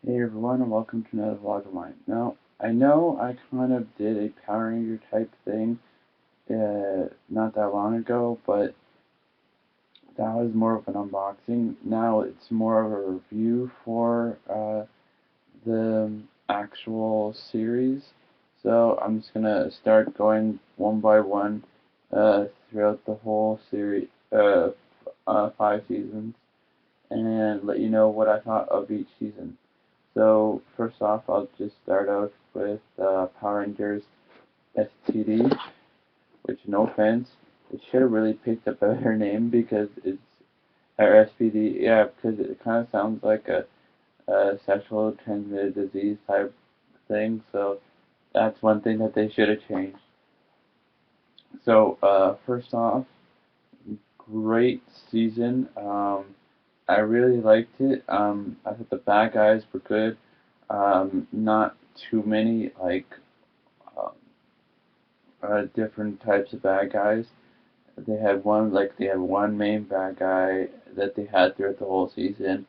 Hey everyone, and welcome to another vlog of mine. Now, I know I kind of did a Power Ranger type thing not that long ago, but that was more of an unboxing. Now it's more of a review for the actual series. So I'm just gonna start going one by one throughout the whole series, 5 seasons, and let you know what I thought of each season. So first off, I'll just start out with Power Rangers STD, which no offense, it should have really picked a better name because it's or SPD, yeah, because it kind of sounds like a sexual transmitted disease type thing. So that's one thing that they should have changed. So first off, great season. I really liked it. I thought the bad guys were good. Not too many um, different types of bad guys. They had one main bad guy that they had throughout the whole season,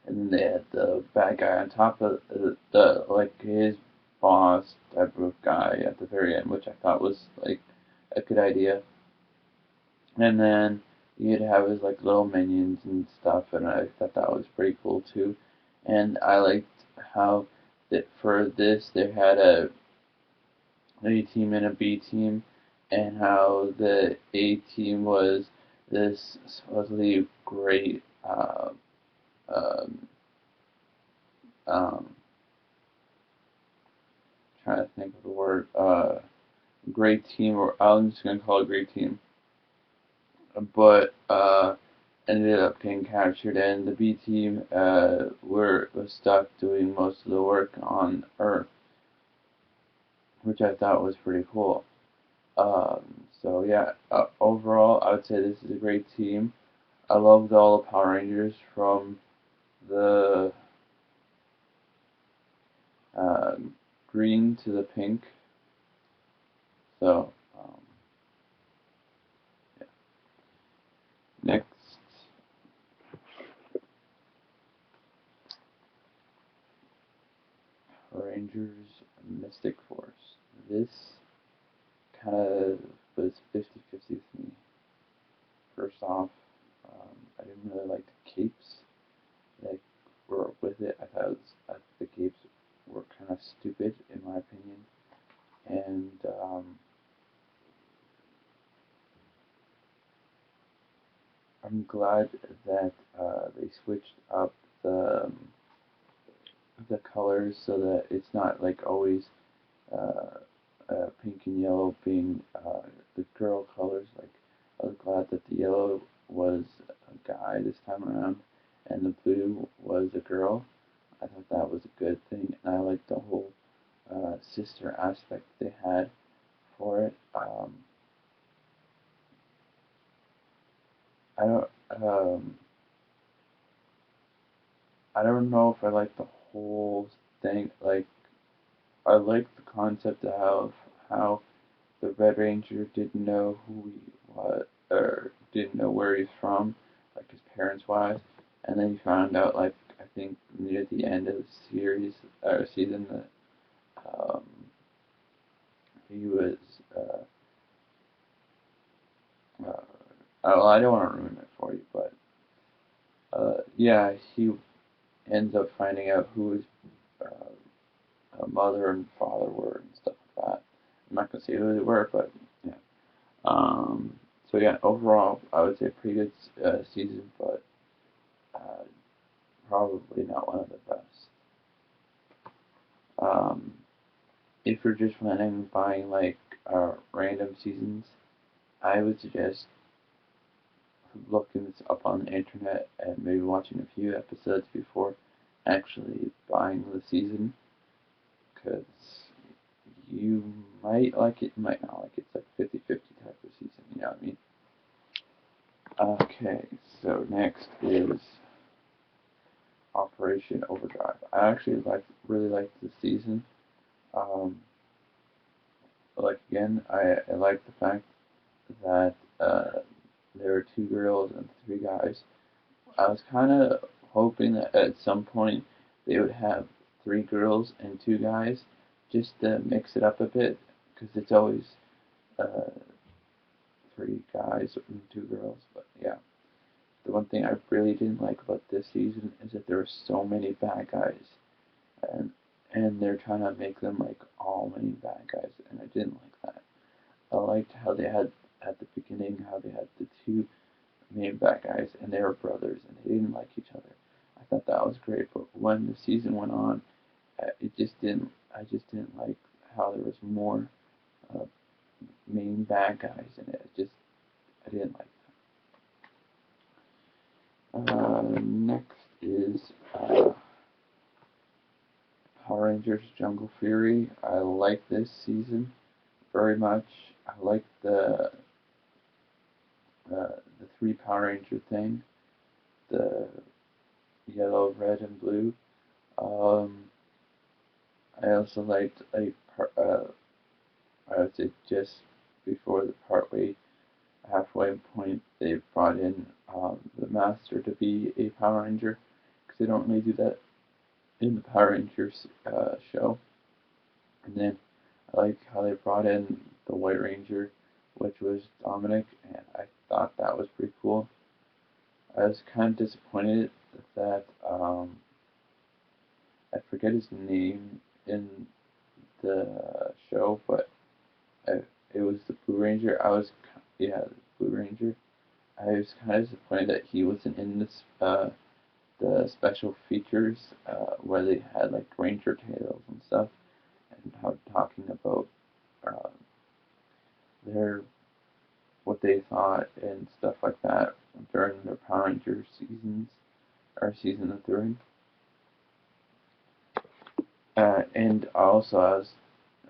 and then they had the bad guy on top of the like his boss type of guy at the very end, which I thought was like a good idea. And then you'd have his like little minions and stuff, and I thought that was pretty cool too. And I liked how that for this they had A team and a B team, and how the A team was this supposedly great um, um, trying to think of the word great team, or I'm just gonna call it great team, but ended up getting captured, and the B team was stuck doing most of the work on Earth, which I thought was pretty cool. So yeah, overall, I would say this is a great team. I loved all the Power Rangers from the uh, green to the pink. So yeah. Next, Power Rangers Mystic Force. This kind of was 50-50 with me. First off, I didn't really like the capes that were with it. I thought the capes were kind of stupid in my opinion, and I'm glad that they switched up the colors so that it's not like always uh, pink and yellow being the girl colors. Like I was glad that the yellow was a guy this time around, and the blue was a girl. I thought that was a good thing, and I liked the whole sister aspect they had for it. I don't um, I don't know if I like the whole thing. Like I like the concept of how the Red Ranger didn't know who he was, or didn't know where he's from, like his parents wise, and then he found out, like I think near the end of the series or season, that um, he was. Uh, well, I don't want to ruin it for you, but yeah, he ends up finding out who his mother and father were and stuff like that. I'm not gonna say who they were, but yeah. So yeah, overall, I would say pretty good season, but uh, probably not one of the best. Um, if you're just planning on buying like random seasons, I would suggest looking this up on the internet and maybe watching a few episodes before actually buying the season, because you might like it, might not like it. It's like 50-50 type of season, you know what I mean? Okay, so next is Operation Overdrive. I actually really liked this season. Um, like again, I like the fact that there were two girls and three guys. I was kind of hoping that at some point they would have 3 girls and 2 guys, just to mix it up a bit, because it's always uh, 3 guys and 2 girls. But yeah, the one thing I really didn't like about this season is that there were so many bad guys, and they're trying to make them like all many bad guys, and I didn't like that. I liked how they had at the beginning how they had the 2 main bad guys, and they were brothers, and they didn't like each other. I thought that was great, but when the season went on, it just didn't. I just didn't like how there was more uh, main bad guys in it. I didn't like that. Next is Power Rangers Jungle Fury. I like this season very much. I like the 3 Power Ranger thing, the yellow, red, and blue. Um, I also liked I would say just before the halfway point, they brought in the Master to be a Power Ranger, because they don't really do that in the Power Rangers show. And then I like how they brought in the White Ranger, which was Dominic, and I thought that was pretty cool. I was kind of disappointed that I forget his name in the show, but I, it was the Blue Ranger. Yeah, the Blue Ranger. I was kind of disappointed that he wasn't in this the special features where they had like Ranger tales and stuff, and how talking about uh, their what they thought and stuff like that during their Power Rangers seasons or season that they're in. And also, I was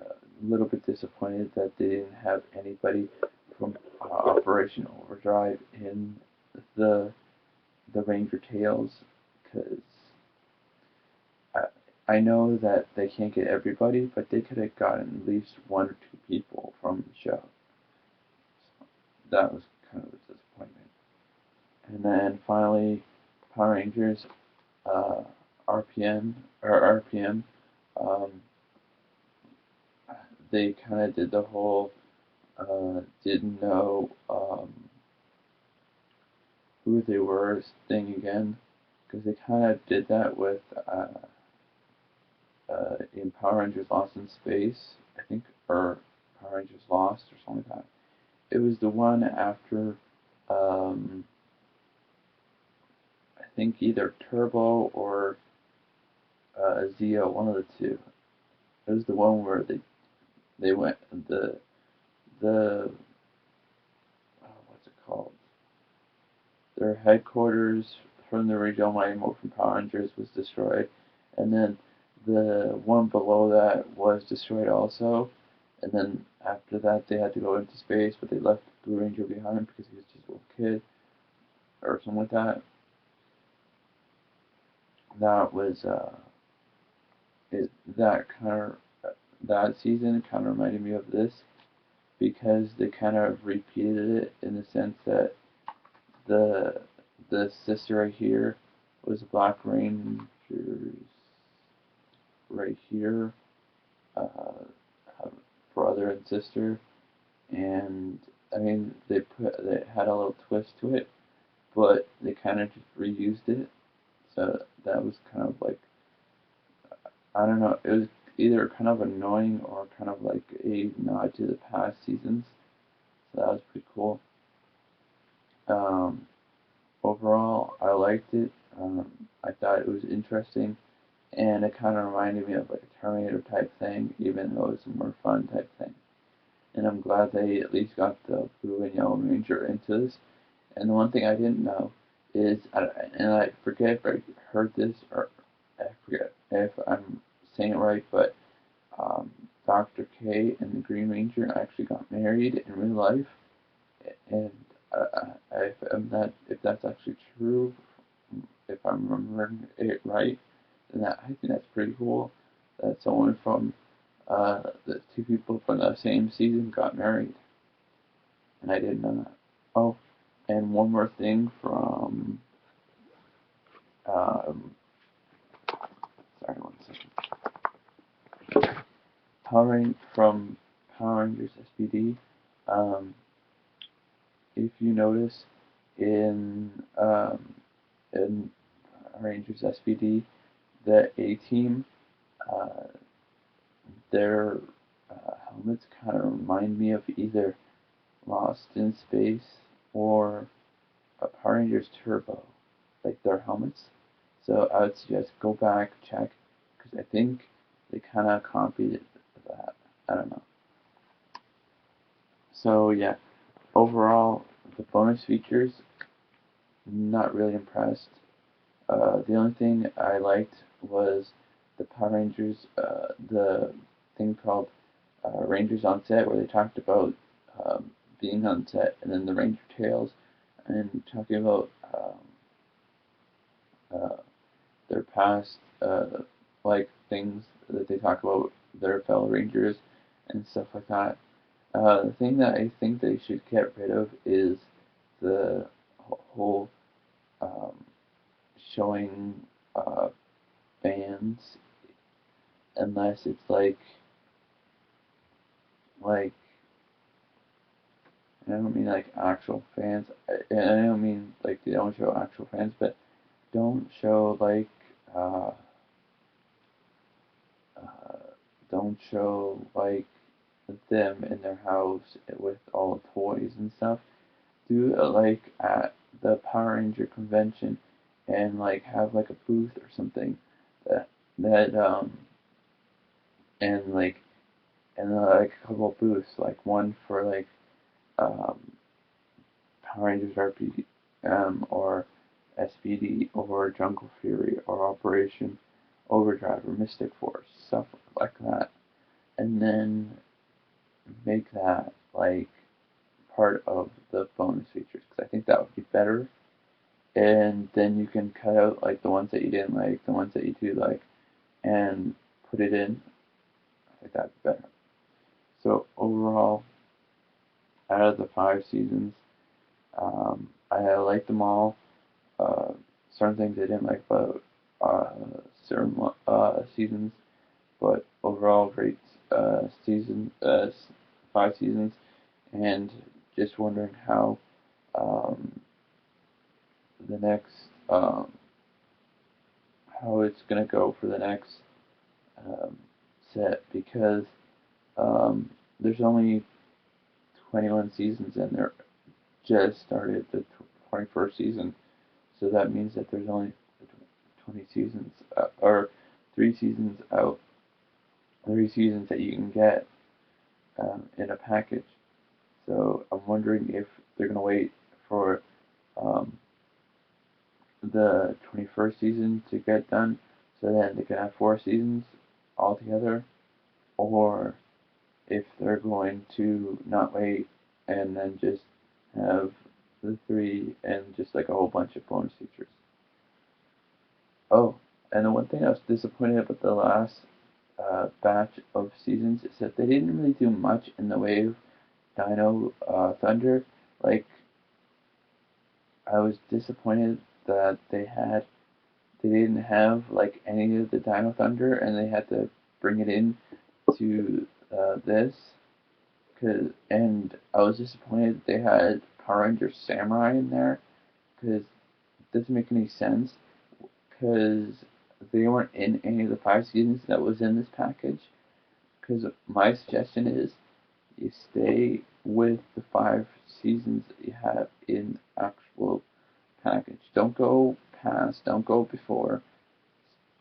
a little bit disappointed that they didn't have anybody from Operation Overdrive in the Ranger Tales, because I know that they can't get everybody, but they could have gotten at least 1 or 2 people from the show. So that was kind of a disappointment. And then finally, Power Rangers uh, RPM. Um, they kind of did the whole didn't know who they were thing again, because they kind of did that with in Power Rangers Lost in Space, I think, or Power Rangers Lost or something like that. It was the one after, um, I think either Turbo or Zeo, one of the two. It was the one where they went the what's it called? Their headquarters from the original Mighty Morphin Power Rangers was destroyed, and then the one below that was destroyed also. And then after that, they had to go into space, but they left Blue Ranger behind because he was just a little kid or something like that. That was that kind of that season kind of reminded me of this, because they kind of repeated it in the sense that the sister right here was Black Ranger's right here, brother and sister, and I mean they had a little twist to it, but they kind of just reused it. So that was kind of like, I don't know, it was either kind of annoying or kind of like a nod to the past seasons. So that was pretty cool. Um, Overall, I liked it. I thought it was interesting, and it kind of reminded me of like a Terminator type thing, even though it's a more fun type thing. And I'm glad they at least got the Blue and Yellow Ranger into this. And the one thing I didn't know is, and I forget if I heard this or I forget if I'm saying it right, but Dr. K and the Green Ranger actually got married in real life, and if that's actually true, if I'm remembering it right, then I think that's pretty cool. That someone from the 2 people from the same season got married, and I didn't know that. Oh, and one more thing from um, from Power Rangers SPD. Um, if you notice in Rangers SPD, the A team, uh, their helmets kind of remind me of either Lost in Space or Power Rangers Turbo, like their helmets. So I would suggest go back, check, because I think they kind of copied that. I don't know. So yeah, overall, the bonus features, not really impressed. The only thing I liked was the Power Rangers, the thing called Rangers on Set, where they talked about being on set, and then the Ranger Tales, and talking about uh, their past, like things that they talk about their fellow Rangers and stuff like that. The thing that I think they should get rid of is the whole um, showing fans, unless it's like I don't mean like actual fans. I don't mean like they don't show actual fans, but don't show uh, uh, don't show them in their house with all the toys and stuff. Do it like at the Power Ranger convention, and like have like a booth or something that that and like a couple of booths, like one for um, Power Rangers RPG, or SPD, or Jungle Fury, or Operation Overdrive, or Mystic Force, stuff like that, and then make that like part of the bonus features, because I think that would be better. And then you can cut out like the ones that you didn't like, the ones that you do like, and put it in. I think that'd be better. So overall, out of the 5 seasons, I liked them all. Uh, certain things I didn't like about certain seasons, but overall great season, 5 seasons, and just wondering how um, the next how it's gonna go for the next um, set, because um, there's only 21 seasons and they're just started the 21st season, so that means that there's only 20 seasons, or 3 seasons out, 3 seasons that you can get in a package. So I'm wondering if they're gonna wait for um, the 21st season to get done, so then they can have 4 seasons altogether, or if they're going to not wait and then just have the 3 and just like a whole bunch of bonus features. Oh, and the one thing I was disappointed about the last batch of seasons is that they didn't really do much in the way of Dino Thunder. Like, I was disappointed that they didn't have like any of the Dino Thunder, and they had to bring it in to this. And I was disappointed they had Power Rangers Samurai in there, because it doesn't make any sense, because they weren't in any of the 5 seasons that was in this package. Because my suggestion is you stay with the 5 seasons that you have in actual package. Don't go past, don't go before.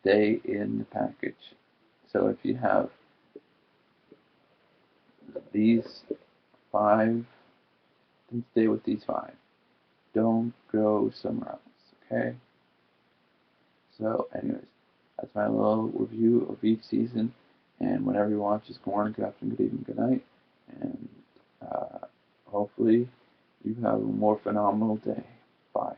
Stay in the package. So if you have these 5, then stay with these 5. Don't go somewhere else, okay? So, anyways, that's my little review of each season. And whenever you watch, just good morning, good afternoon, good evening, good night. And hopefully you have a more phenomenal day. Bye.